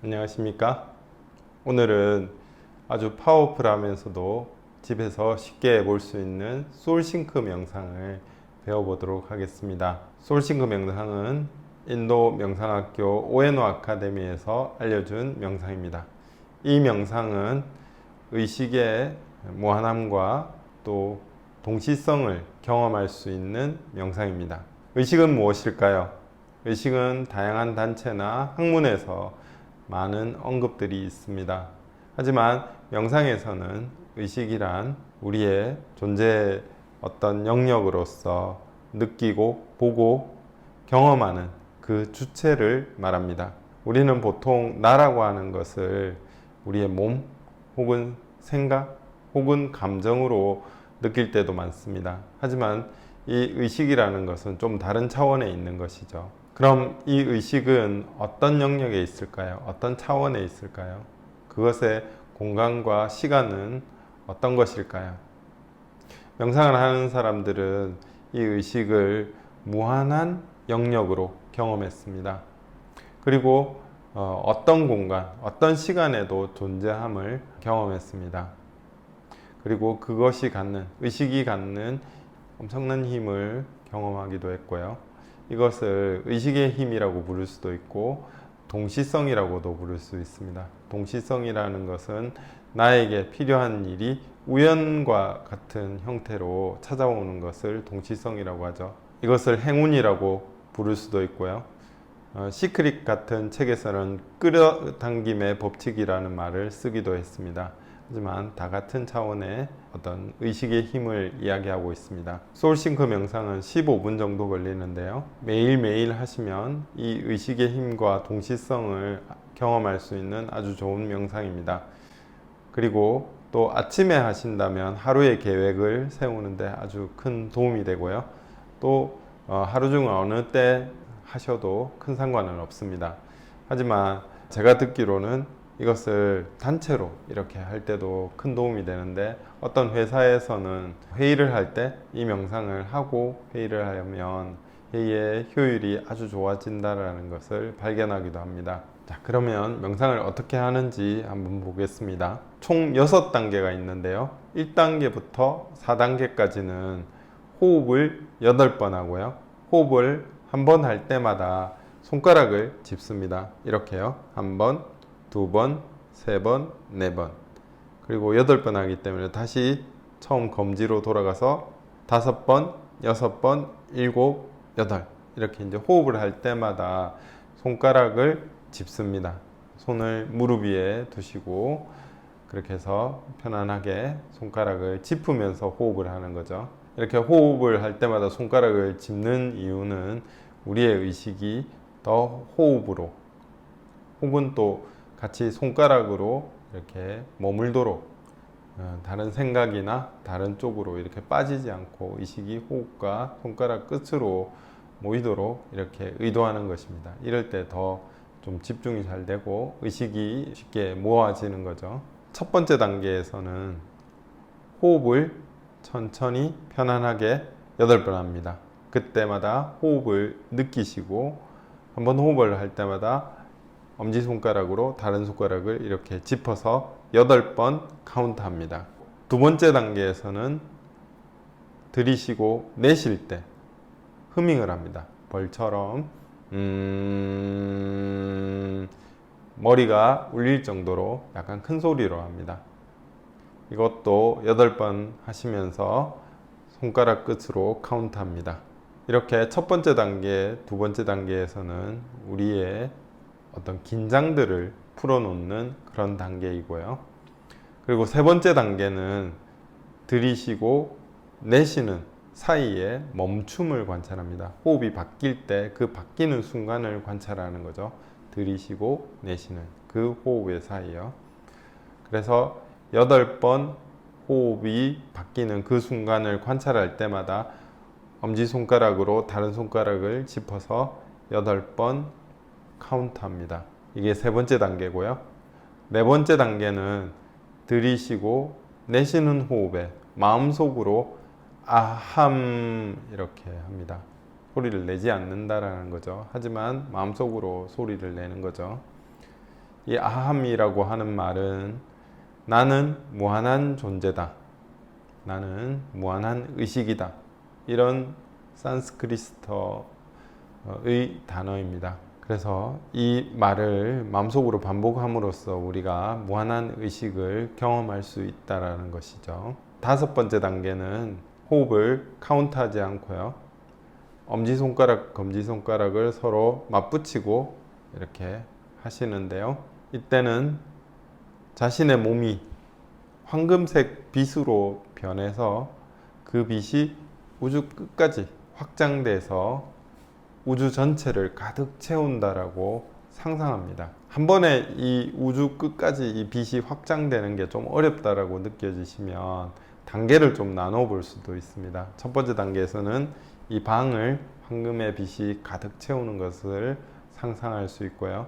안녕하십니까? 오늘은 아주 파워풀하면서도 집에서 쉽게 볼 수 있는 솔싱크 명상을 배워보도록 하겠습니다. 솔싱크 명상은 인도 명상학교 오에노 아카데미에서 알려준 명상입니다. 이 명상은 의식의 무한함과 또 동시성을 경험할 수 있는 명상입니다. 의식은 무엇일까요? 의식은 다양한 단체나 학문에서 많은 언급들이 있습니다. 하지만 명상에서는 의식이란 우리의 존재의 어떤 영역으로서 느끼고 보고 경험하는 그 주체를 말합니다. 우리는 보통 나라고 하는 것을 우리의 몸 혹은 생각 혹은 감정으로 느낄 때도 많습니다. 하지만 이 의식이라는 것은 좀 다른 차원에 있는 것이죠. 그럼 이 의식은 어떤 영역에 있을까요? 어떤 차원에 있을까요? 그것의 공간과 시간은 어떤 것일까요? 명상을 하는 사람들은 이 의식을 무한한 영역으로 경험했습니다. 그리고 어떤 공간, 어떤 시간에도 존재함을 경험했습니다. 그리고 그것이 갖는, 의식이 갖는 엄청난 힘을 경험하기도 했고요. 이것을 의식의 힘이라고 부를 수도 있고 동시성이라고도 부를 수 있습니다. 동시성이라는 것은 나에게 필요한 일이 우연과 같은 형태로 찾아오는 것을 동시성이라고 하죠. 이것을 행운이라고 부를 수도 있고요. 시크릿 같은 책에서는 끌어당김의 법칙이라는 말을 쓰기도 했습니다. 하지만 다 같은 차원의 어떤 의식의 힘을 이야기하고 있습니다. 소울싱크 명상은 15분 정도 걸리는데요. 매일매일 하시면 이 의식의 힘과 동시성을 경험할 수 있는 아주 좋은 명상입니다. 그리고 또 아침에 하신다면 하루의 계획을 세우는데 아주 큰 도움이 되고요. 또 하루 중 어느 때 하셔도 큰 상관은 없습니다. 하지만 제가 듣기로는 이것을 단체로 이렇게 할 때도 큰 도움이 되는데 어떤 회사에서는 회의를 할 때 이 명상을 하고 회의를 하려면 회의의 효율이 아주 좋아진다는 것을 발견하기도 합니다. 자, 그러면 명상을 어떻게 하는지 한번 보겠습니다. 총 6단계가 있는데요. 1단계부터 4단계까지는 호흡을 8번 하고요. 호흡을 한 번 할 때마다 손가락을 짚습니다. 이렇게요. 한 번, 두 번, 세 번, 네 번. 그리고 8번 하기 때문에 다시 처음 검지로 돌아가서 5번, 6번, 7, 8. 이렇게 이제 호흡을 할 때마다 손가락을 짚습니다. 손을 무릎 위에 두시고 그렇게 해서 편안하게 손가락을 짚으면서 호흡을 하는 거죠. 이렇게 호흡을 할 때마다 손가락을 짚는 이유는 우리의 의식이 더 호흡으로 혹은 또 같이 손가락으로 이렇게 머물도록 다른 생각이나 다른 쪽으로 이렇게 빠지지 않고 의식이 호흡과 손가락 끝으로 모이도록 이렇게 의도하는 것입니다. 이럴 때 더 좀 집중이 잘 되고 의식이 쉽게 모아지는 거죠. 첫 번째 단계에서는 호흡을 천천히 편안하게 8번 합니다. 그때마다 호흡을 느끼시고 한번 호흡을 할 때마다 엄지손가락으로 다른 손가락을 이렇게 짚어서 8번 카운트합니다. 두 번째 단계에서는 들이쉬고 내쉴 때 흐밍을 합니다. 벌처럼 머리가 울릴 정도로 약간 큰 소리로 합니다. 이것도 8번 하시면서 손가락 끝으로 카운트합니다. 이렇게 첫 번째 단계, 두 번째 단계에서는 우리의 어떤 긴장들을 풀어놓는 그런 단계이고요. 그리고 세 번째 단계는 들이쉬고 내쉬는 사이에 멈춤을 관찰합니다. 호흡이 바뀔 때 그 바뀌는 순간을 관찰하는 거죠. 들이쉬고 내쉬는 그 호흡의 사이요. 그래서 8번 호흡이 바뀌는 그 순간을 관찰할 때마다 엄지손가락으로 다른 손가락을 짚어서 8번 카운트합니다. 이게 세 번째 단계고요. 네 번째 단계는 들이쉬고 내쉬는 호흡에 마음속으로 아함 이렇게 합니다. 소리를 내지 않는다라는 거죠. 하지만 마음속으로 소리를 내는 거죠. 이 아함이라고 하는 말은 나는 무한한 존재다. 나는 무한한 의식이다. 이런 산스크리트어의 단어입니다. 그래서 이 말을 마음속으로 반복함으로써 우리가 무한한 의식을 경험할 수 있다는 것이죠. 다섯 번째 단계는 호흡을 카운트하지 않고요. 엄지손가락, 검지손가락을 서로 맞붙이고 이렇게 하시는데요. 이때는 자신의 몸이 황금색 빛으로 변해서 그 빛이 우주 끝까지 확장돼서 우주 전체를 가득 채운다라고 상상합니다. 한 번에 이 우주 끝까지 이 빛이 확장되는 게 좀 어렵다라고 느껴지시면 단계를 좀 나눠 볼 수도 있습니다. 첫 번째 단계에서는 이 방을 황금의 빛이 가득 채우는 것을 상상할 수 있고요.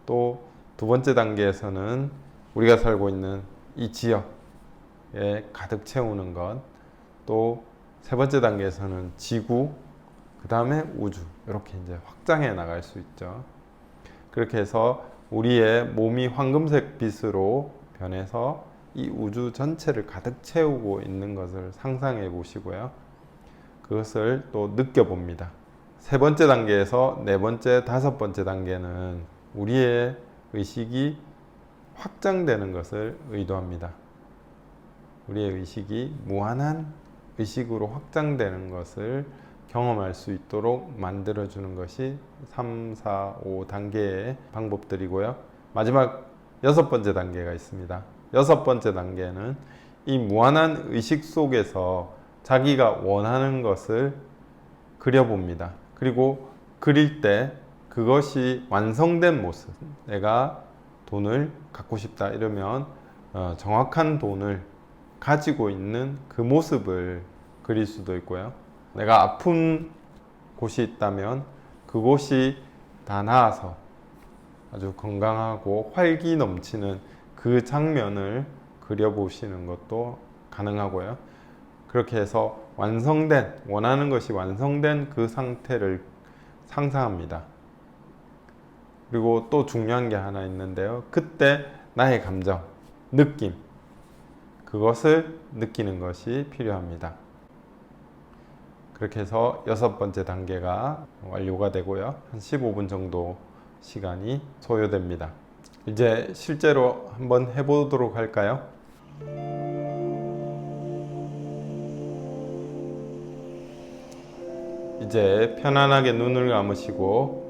또 두 번째 단계에서는 우리가 살고 있는 이 지역에 가득 채우는 것, 또 세 번째 단계에서는 지구, 그 다음에 우주, 이렇게 이제 확장해 나갈 수 있죠. 그렇게 해서 우리의 몸이 황금색 빛으로 변해서 이 우주 전체를 가득 채우고 있는 것을 상상해 보시고요. 그것을 또 느껴봅니다. 세 번째 단계에서 네 번째, 다섯 번째 단계는 우리의 의식이 확장되는 것을 의도합니다. 우리의 의식이 무한한 의식으로 확장되는 것을 경험할 수 있도록 만들어주는 것이 3, 4, 5단계의 방법들이고요. 마지막 여섯 번째 단계가 있습니다. 여섯 번째 단계는 이 무한한 의식 속에서 자기가 원하는 것을 그려봅니다. 그리고 그릴 때 그것이 완성된 모습, 내가 돈을 갖고 싶다 이러면 정확한 돈을 가지고 있는 그 모습을 그릴 수도 있고요. 내가 아픈 곳이 있다면 그곳이 다 나아서 아주 건강하고 활기 넘치는 그 장면을 그려보시는 것도 가능하고요. 그렇게 해서 완성된, 원하는 것이 완성된 그 상태를 상상합니다. 그리고 또 중요한 게 하나 있는데요. 그때 나의 감정, 느낌, 그것을 느끼는 것이 필요합니다. 그렇게 해서 여섯 번째 단계가 완료가 되고요. 한 15분 정도 시간이 소요됩니다. 이제 실제로 한번 해보도록 할까요? 이제 편안하게 눈을 감으시고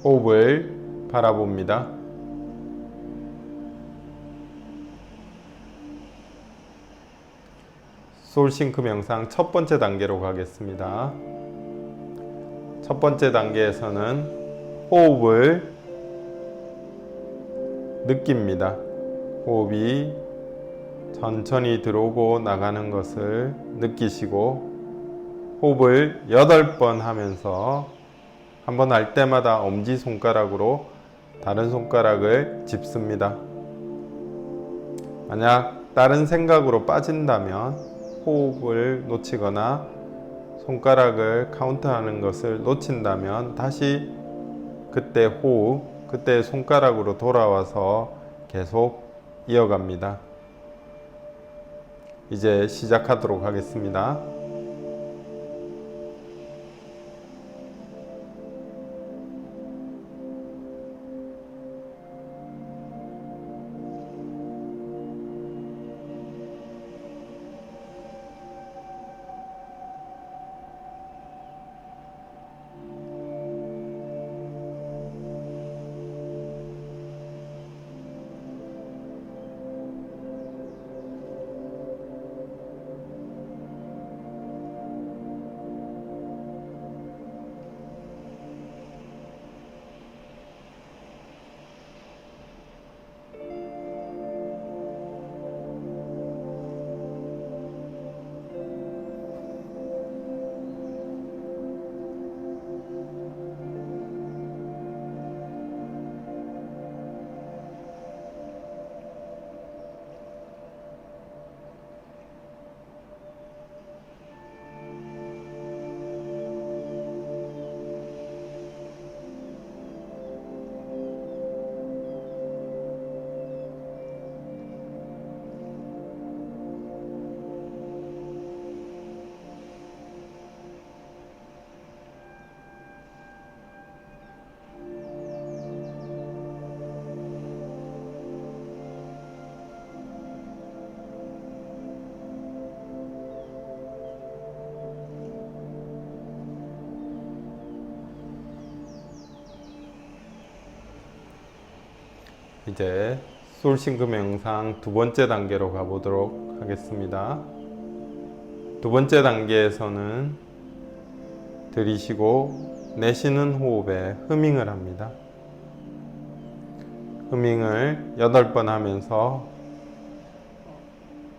호흡을 바라봅니다. 소울싱크 명상 첫 번째 단계로 가겠습니다. 첫 번째 단계에서는 호흡을 느낍니다. 호흡이 천천히 들어오고 나가는 것을 느끼시고 호흡을 8번 하면서 한 번 할 때마다 엄지손가락으로 다른 손가락을 짚습니다. 만약 다른 생각으로 빠진다면 호흡을 놓치거나 손가락을 카운트하는 것을 놓친다면 다시 그때 호흡, 그때 손가락으로 돌아와서 계속 이어갑니다. 이제 시작하도록 하겠습니다. 이제 솔싱크 명상 두 번째 단계로 가보도록 하겠습니다. 두 번째 단계에서는 들이쉬고 내쉬는 호흡에 흐밍을 합니다. 흐밍을 8번 하면서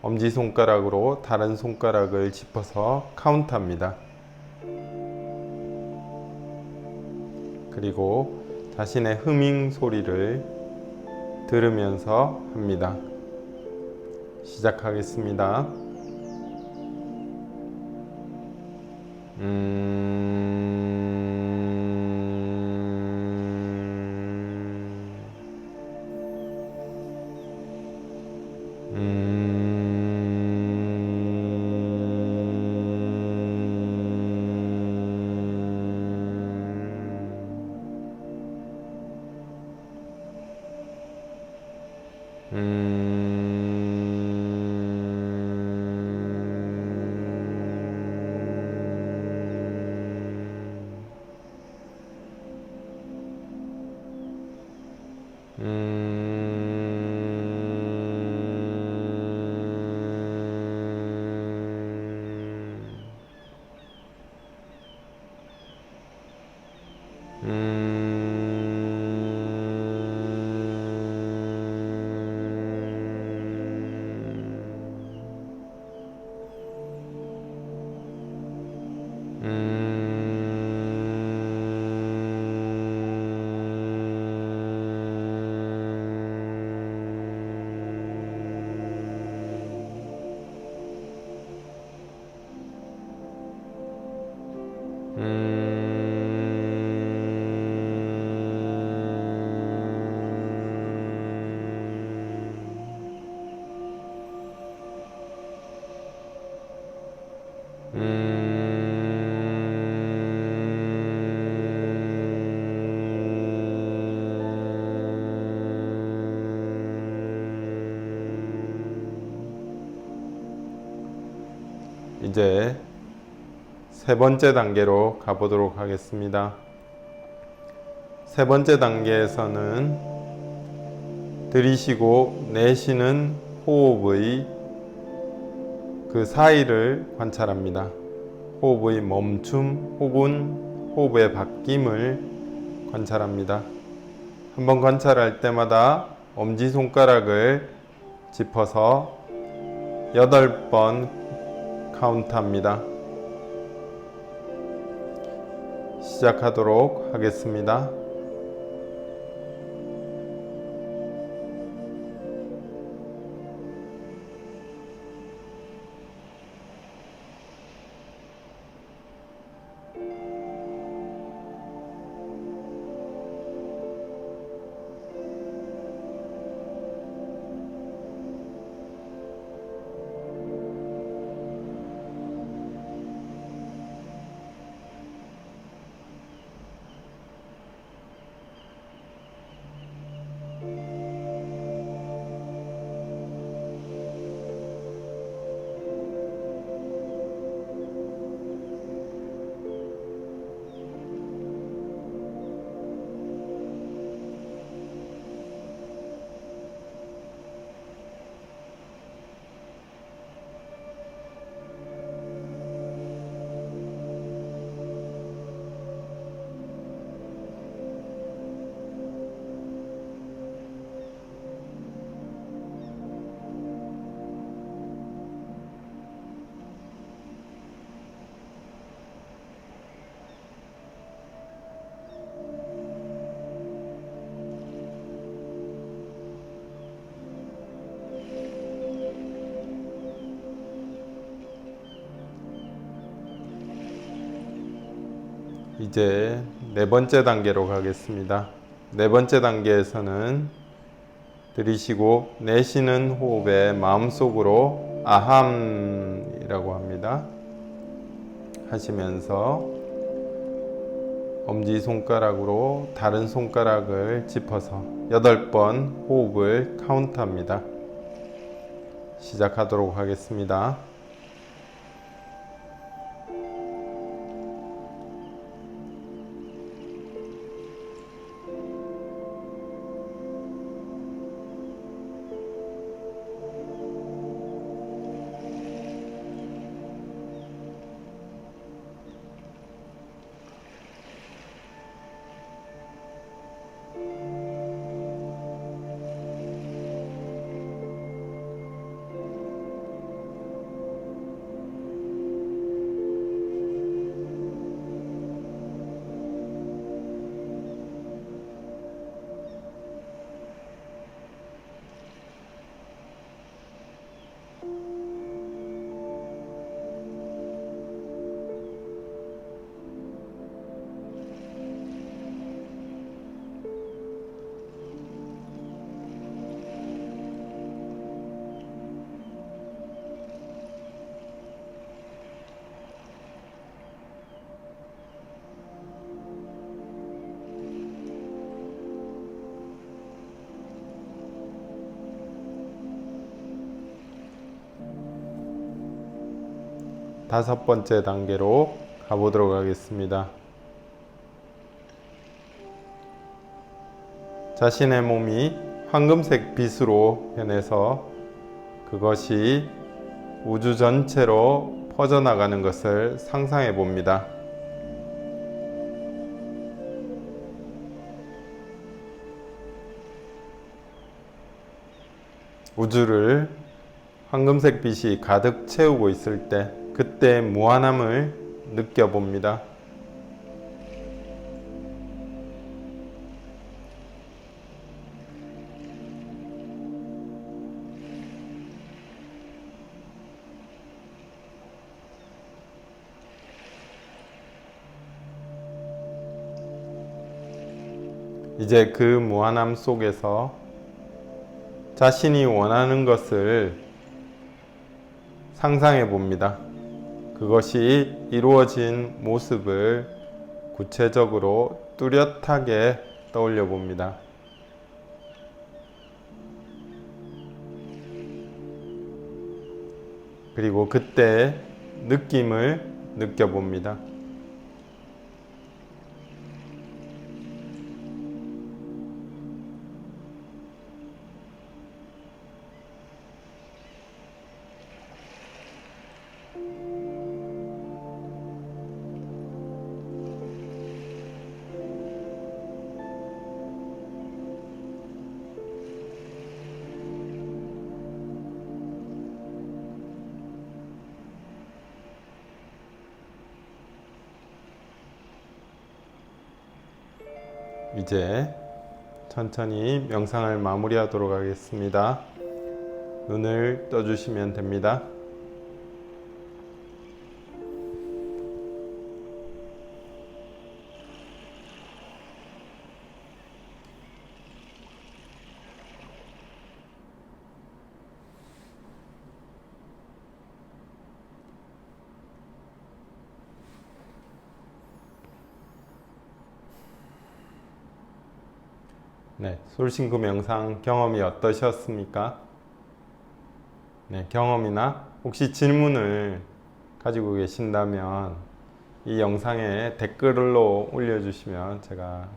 엄지손가락으로 다른 손가락을 짚어서 카운트합니다. 그리고 자신의 흐밍 소리를 들으면서 합니다. 시작하겠습니다. 이제 세 번째 단계로 가보도록 하겠습니다. 세 번째 단계에서는 들이쉬고 내쉬는 호흡의 그 사이를 관찰합니다. 호흡의 멈춤 혹은 호흡의 바뀜을 관찰합니다. 한번 관찰할 때마다 엄지손가락을 짚어서 8번 카운트합니다. 시작하도록 하겠습니다. 이제 네 번째 단계로 가겠습니다. 네 번째 단계에서는 들이쉬고 내쉬는 호흡에 마음속으로 아함이라고 합니다. 하시면서 엄지손가락으로 다른 손가락을 짚어서 8번 호흡을 카운트합니다. 시작하도록 하겠습니다. 5번째 단계로 가보도록 하겠습니다. 자신의 몸이 황금색 빛으로 변해서 그것이 우주 전체로 퍼져나가는 것을 상상해 봅니다. 우주를 황금색 빛이 가득 채우고 있을 때, 그때 무한함을 느껴봅니다. 이제 그 무한함 속에서 자신이 원하는 것을 상상해 봅니다. 그것이 이루어진 모습을 구체적으로 뚜렷하게 떠올려 봅니다. 그리고 그때 느낌을 느껴봅니다. 이제 천천히 명상을 마무리하도록 하겠습니다. 눈을 떠주시면 됩니다. 네, 솔싱크 명상 경험이 어떠셨습니까? 네, 경험이나 혹시 질문을 가지고 계신다면 이 영상에 댓글로 올려주시면 제가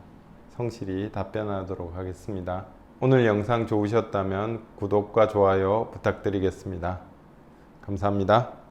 성실히 답변하도록 하겠습니다. 오늘 영상 좋으셨다면 구독과 좋아요 부탁드리겠습니다. 감사합니다.